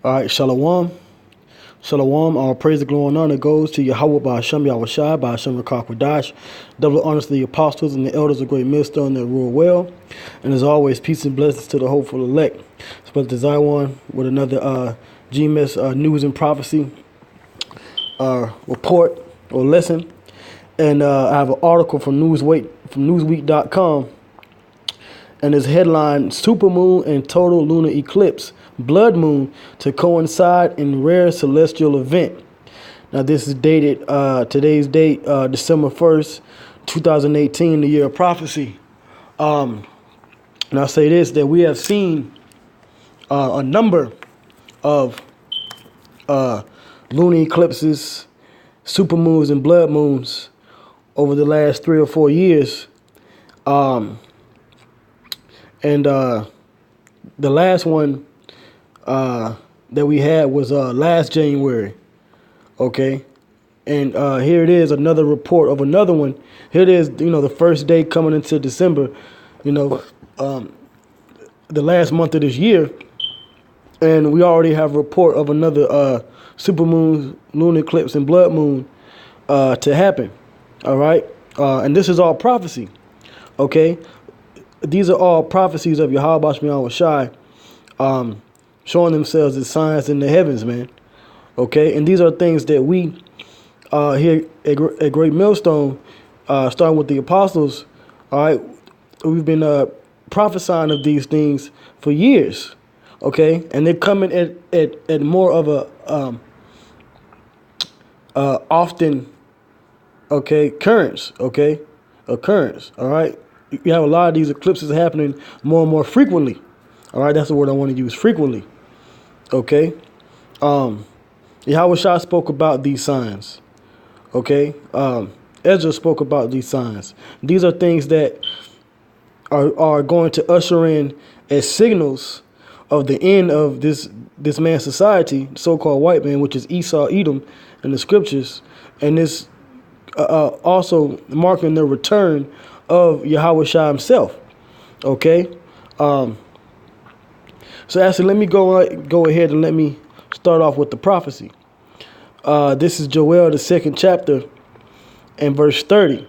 All right, Shalom. Shalom. All praise, the glory, and honor goes to Yahweh by Hashem Yahweh Shai, by Hashem Rakakwadash. Double honors to the apostles and the elders of Great Millstone that rule well. And as always, peace and blessings to the hopeful elect. It's Brother Zion with another GMS News and Prophecy report or lesson. And I have an article from Newsweek.com. And its headline, Supermoon and Total Lunar Eclipse, Blood Moon to coincide in rare celestial event. Now this is dated, today's date, December 1st, 2018, the year of prophecy. And I'll say this, that we have seen a number of lunar eclipses, supermoons, and blood moons over the last 3 or 4 years. The last one that we had was last January, okay? And here it is, another report of another one. Here it is, the first day coming into December, the last month of this year. And we already have a report of another supermoon, lunar eclipse, and blood moon to happen, all right? And this is all prophecy, okay? These are all prophecies of Yahweh Shai Shai, showing themselves as signs in the heavens, man. Okay, and these are things that we here at Great Millstone, starting with the apostles, all right, we've been prophesying of these things for years. Okay, and they're coming at more of a often, okay, occurrence. All right. You have a lot of these eclipses happening more and more frequently. All right, that's the word I want to use, frequently. Okay. Yahweh Shai spoke about these signs. Okay. Ezra spoke about these signs. These are things that are going to usher in as signals of the end of this man's society, so-called white man, which is Esau, Edom, in the scriptures, and this also marking the return of Yahweh Shai himself. Okay. So actually, let me go ahead and let me start off with the prophecy. This is Joel, the 2nd chapter, and verse 30.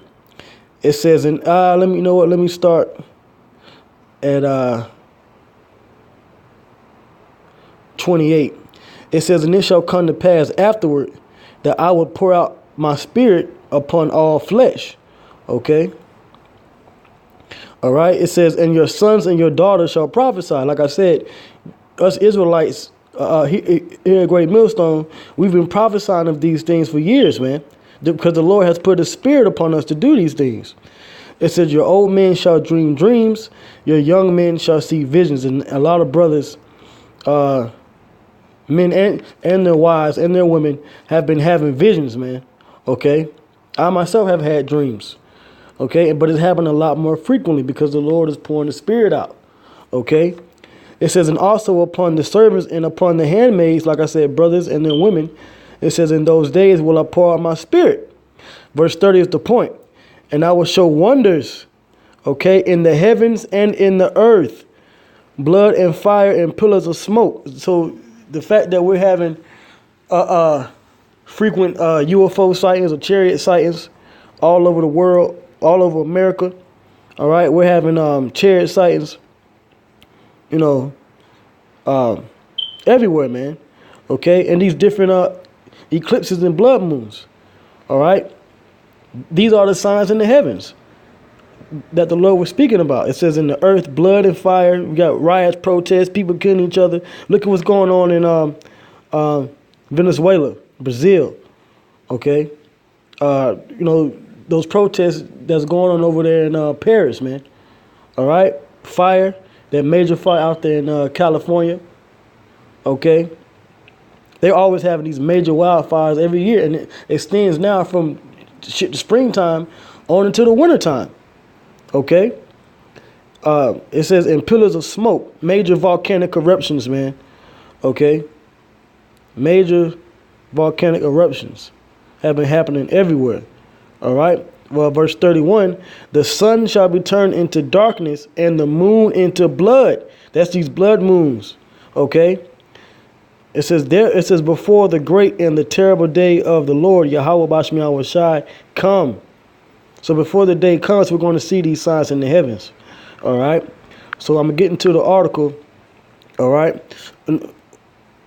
It says, and let me start at 28. It says, and it shall come to pass afterward that I will pour out my spirit upon all flesh. Okay. All right, it says, and your sons and your daughters shall prophesy. Like I said, us Israelites here at Great Millstone, we've been prophesying of these things for years, man, because the Lord has put a spirit upon us to do these things. It says, your old men shall dream dreams, your young men shall see visions. And a lot of brothers, men and their wives and their women have been having visions, man. Okay, I myself have had dreams. Okay, but it's happening a lot more frequently because the Lord is pouring the Spirit out. Okay, it says, and also upon the servants and upon the handmaids, like I said, brothers and their women, it says, in those days will I pour out my spirit. Verse 30 is the point. And I will show wonders, okay, in the heavens and in the earth, blood and fire and pillars of smoke. So the fact that we're having frequent UFO sightings or chariot sightings all over the world, all over America, all right, we're having chariot sightings, everywhere, man. Okay, and these different eclipses and blood moons, all right, these are the signs in the heavens that the Lord was speaking about. It says in the earth, blood and fire. We got riots, protests, people killing each other. Look at what's going on in Venezuela, Brazil. Okay, those protests that's going on over there in Paris, man. All right, fire, that major fire out there in California. Okay, they're always having these major wildfires every year, and it extends now from the springtime on into the wintertime. Okay, it says in pillars of smoke, major volcanic eruptions, man. Okay, major volcanic eruptions have been happening everywhere. All right. Well, verse 31, the sun shall be turned into darkness and the moon into blood. That's these blood moons. Okay. It says there. It says before the great and the terrible day of the Lord Yahweh Bashmi Yahweh Shai come. So before the day comes, we're going to see these signs in the heavens. All right. So I'm gonna get into the article. All right. And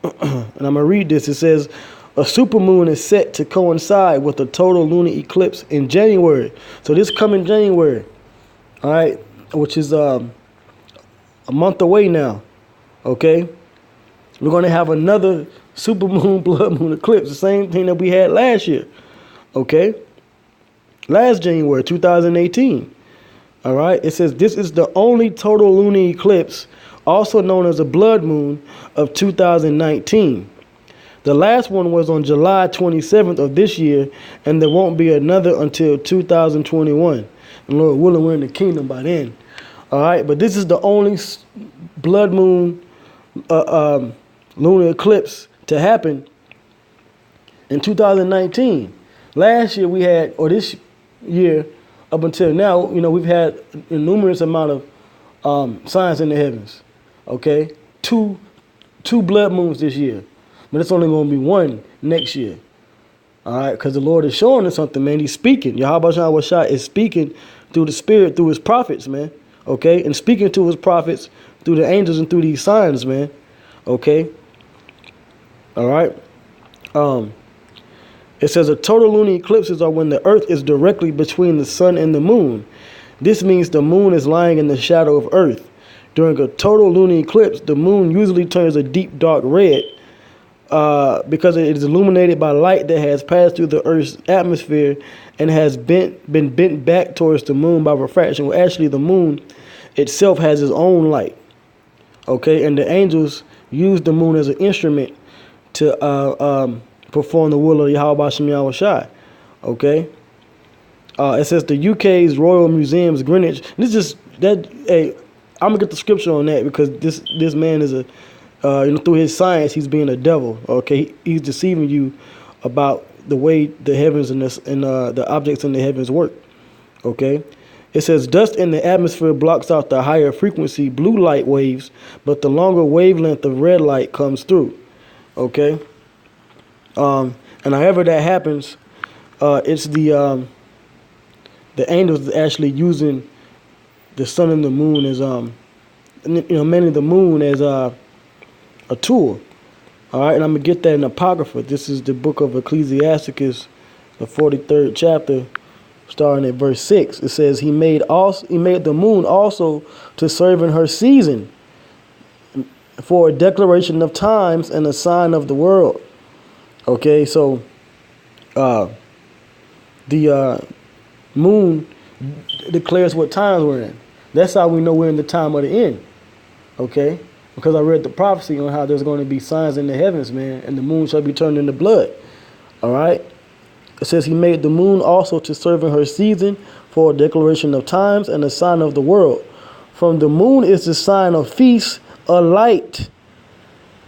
I'm gonna read this. It says a supermoon is set to coincide with a total lunar eclipse in January. So this coming January. All right, which is a month away now. Okay. We're going to have another supermoon, blood moon eclipse, the same thing that we had last year, okay? Last January, 2018, all right? It says this is the only total lunar eclipse, also known as a blood moon, of 2019. The last one was on July 27th of this year, and there won't be another until 2021. And Lord willing, we're in the kingdom by then, all right? But this is the only blood moon lunar eclipse to happen in 2019. Last year we had, or this year up until now, you know, we've had a numerous amount of signs in the heavens. Okay, two blood moons this year, but it's only going to be one next year. All right, because the Lord is showing us something, man. He's speaking. Yahweh Shai is speaking through the Spirit, through His prophets, man. Okay, and speaking to His prophets through the angels and through these signs, man. Okay. All right. It says a total lunar eclipses are when the earth is directly between the sun and the moon. This means the moon is lying in the shadow of earth. During a total lunar eclipse, the moon usually turns a deep dark red because it is illuminated by light that has passed through the earth's atmosphere and has been bent back towards the moon by refraction. Well, actually, the moon itself has its own light. Okay, and the angels use the moon as an instrument to perform the will of Yahweh Bashim Yahweh Shai. Okay. It says the UK's Royal Museum's Greenwich. This is that. Hey, I'm gonna get the scripture on that because this man is a, through his science he's being a devil. Okay, he's deceiving you about the way the heavens and the objects in the heavens work. Okay. It says dust in the atmosphere blocks out the higher frequency blue light waves, but the longer wavelength of red light comes through. Okay. And however that happens, it's the angels actually using the sun and the moon as mainly the moon as a tool. All right, and I'm gonna get that in Apocrypha. This is the book of Ecclesiasticus, the 43rd chapter, starting at verse 6. It says he made the moon also to serve in her season, for a declaration of times and a sign of the world. Okay, so the moon declares what times we're in. That's how we know we're in the time of the end. Okay, because I read the prophecy on how there's going to be signs in the heavens, man, and the moon shall be turned into blood. All right. It says he made the moon also to serve in her season for a declaration of times and a sign of the world. From the moon is the sign of feast, a light,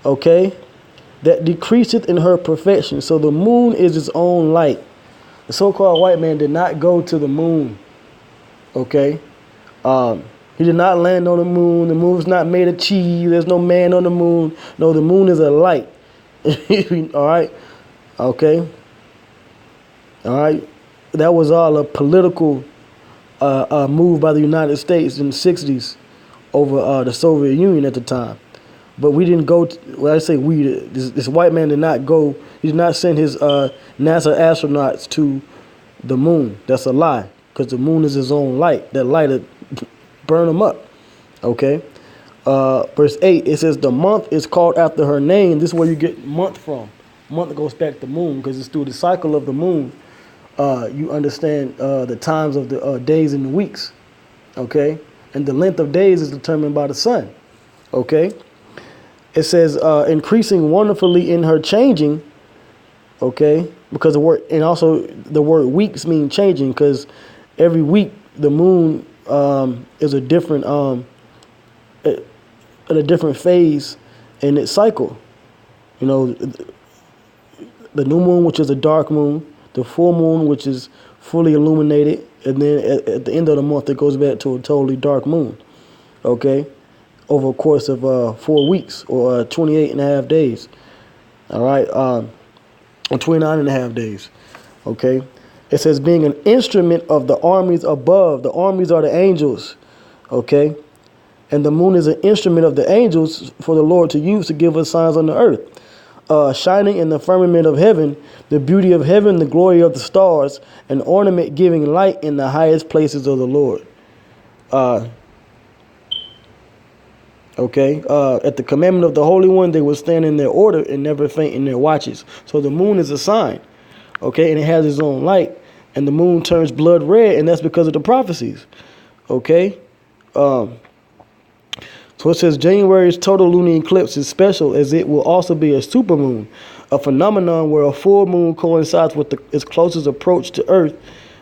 okay, that decreaseth in her perfection. So the moon is its own light. The so-called white man did not go to the moon, okay? He did not land on the moon. The moon was not made of cheese. There's no man on the moon. No, the moon is a light. All right? Okay? All right? That was all a political move by the United States in the 60s over the Soviet Union at the time. But we didn't go, well, I say we, this white man did not go, he did not send his NASA astronauts to the moon. That's a lie, because the moon is his own light. That light would burn him up. Okay? Verse 8, it says, the month is called after her name. This is where you get month from. Month goes back to moon, because it's through the cycle of the moon you understand the times of the days and the weeks. Okay? And the length of days is determined by the sun. Okay? It says increasing wonderfully in her changing. Okay? Because the word, and also the word weeks mean changing, because every week the moon is a different at a different phase in its cycle. You know, the new moon, which is a dark moon, the full moon, which is fully illuminated, and then at the end of the month it goes back to a totally dark moon. Okay, over a course of 4 weeks or 28 and a half days. All right, on 29 and a half days. Okay, it says being an instrument of the armies above. The armies are the angels. Okay, and the moon is an instrument of the angels for the Lord to use to give us signs on the earth. Shining in the firmament of heaven, the beauty of heaven, the glory of the stars, an ornament giving light in the highest places of the Lord. At the commandment of the Holy One, they will stand in their order and never faint in their watches. So the moon is a sign, okay, and it has its own light, and the moon turns blood red, and that's because of the prophecies, okay. So it says January's total lunar eclipse is special as it will also be a supermoon, a phenomenon where a full moon coincides with its closest approach to Earth,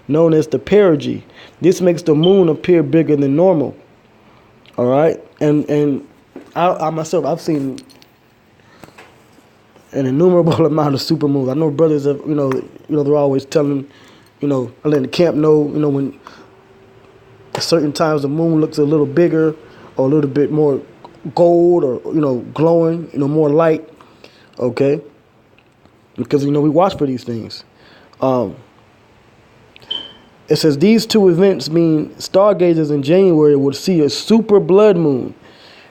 known as the perigee. This makes the moon appear bigger than normal. All right, and I myself, I've seen an innumerable amount of supermoons. I know brothers have, they're always telling, I let the camp know, when at certain times the moon looks a little bigger or a little bit more gold or, glowing, more light, okay? Because, we watch for these things. It says these two events mean stargazers in January would see a super blood moon.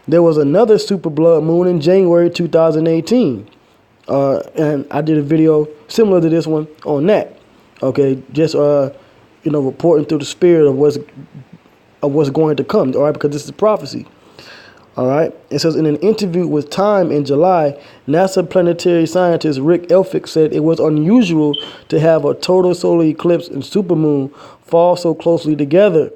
There was another super blood moon in January 2018. And I did a video similar to this one on that. Okay, just, reporting through the spirit of what's going to come, all right, because this is prophecy. All right. It says in an interview with Time in July, NASA planetary scientist Rick Elphick said it was unusual to have a total solar eclipse and supermoon fall so closely together.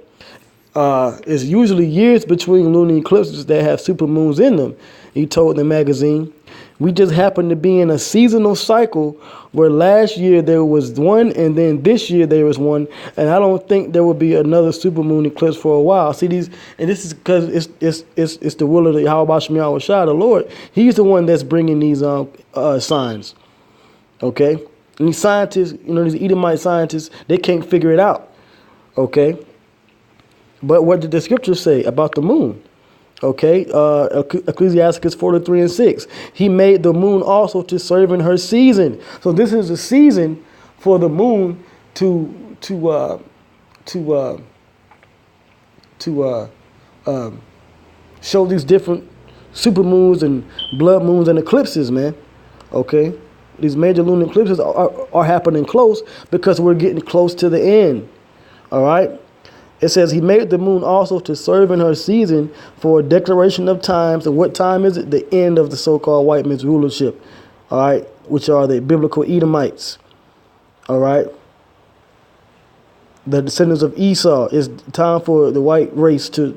It's usually years between lunar eclipses that have supermoons in them, he told the magazine. We just happen to be in a seasonal cycle where last year there was one and then this year there was one, and I don't think there will be another supermoon eclipse for a while. See these, and this is because it's the will of the Yahweh Shemiah Shah, the Lord. He's the one that's bringing these signs. Okay, and these scientists, these Edomite scientists, they can't figure it out. Okay, but what did the scriptures say about the moon? Okay, Ecclesiasticus 43:6. He made the moon also to serve in her season. So this is a season for the moon to show these different supermoons and blood moons and eclipses, man. Okay, these major lunar eclipses are happening close because we're getting close to the end. All right. It says he made the moon also to serve in her season for a declaration of times. And what time is it? The end of the so-called white man's rulership, all right, which are the biblical Edomites, all right. The descendants of Esau. It's time for the white race to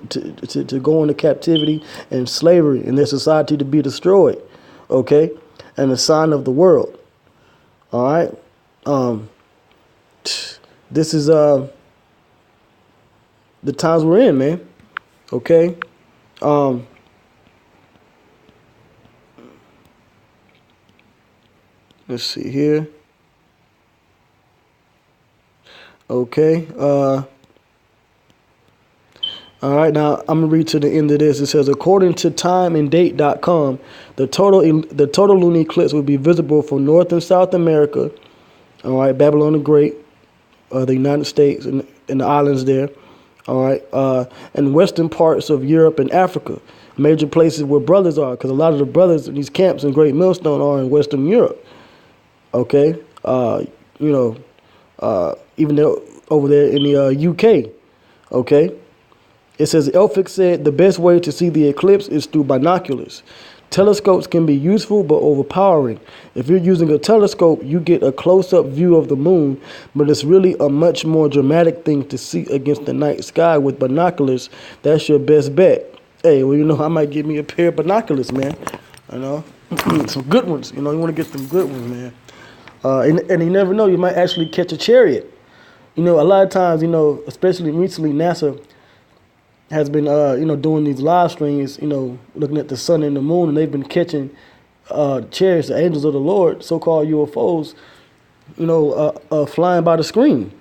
go into captivity and slavery and their society to be destroyed, okay, and a sign of the world, all right. This is the times we're in, man. Okay. Let's see here. Okay. All right, now I'm gonna read to the end of this. It says, according to timeanddate.com, the total lunar eclipse will be visible from North and South America. All right, Babylon the Great, the United States and the islands there. All right, and western parts of Europe and Africa, major places where brothers are, because a lot of the brothers in these camps in Great Millstone are in Western Europe. Okay, even over there in the UK. Okay, it says Elphick said the best way to see the eclipse is through binoculars. Telescopes can be useful but overpowering. If you're using a telescope, you get a close-up view of the moon, but it's really a much more dramatic thing to see against the night sky with binoculars. That's your best bet. Hey, well, I might get me a pair of binoculars, man. Some good ones. You want to get some good ones, man. And you never know, you might actually catch a chariot. A lot of times, especially recently, NASA has been, doing these live streams, looking at the sun and the moon, and they've been catching chariots, the angels of the Lord, so-called UFOs, flying by the screen,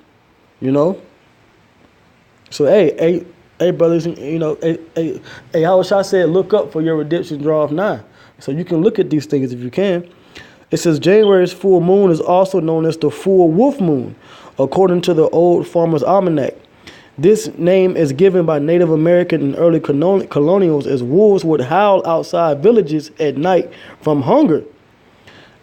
So, hey, brothers, Yahushua said, look up for your redemption draweth nigh. So you can look at these things if you can. It says January's full moon is also known as the full wolf moon, according to the Old Farmer's Almanac. This name is given by Native American and early colonials as wolves would howl outside villages at night from hunger.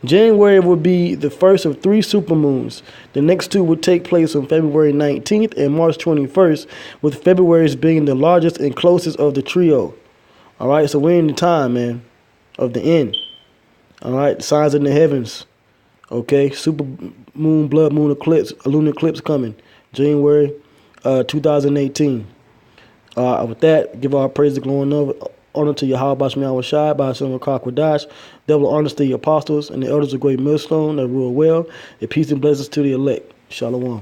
January would be the first of 3 supermoons. The next 2 would take place on February 19th and March 21st, with February's being the largest and closest of the trio. All right, so we're in the time, man, of the end. All right, signs in the heavens. Okay, super moon, blood moon eclipse, a lunar eclipse coming, January 2018. With that, give our praise, the glory, and honor to Yahweh Bashmiah Shai, by Hashem Kwadash, double honors to the apostles and the elders of great millstone that rule well, and peace and blessings to the elect. Shalom.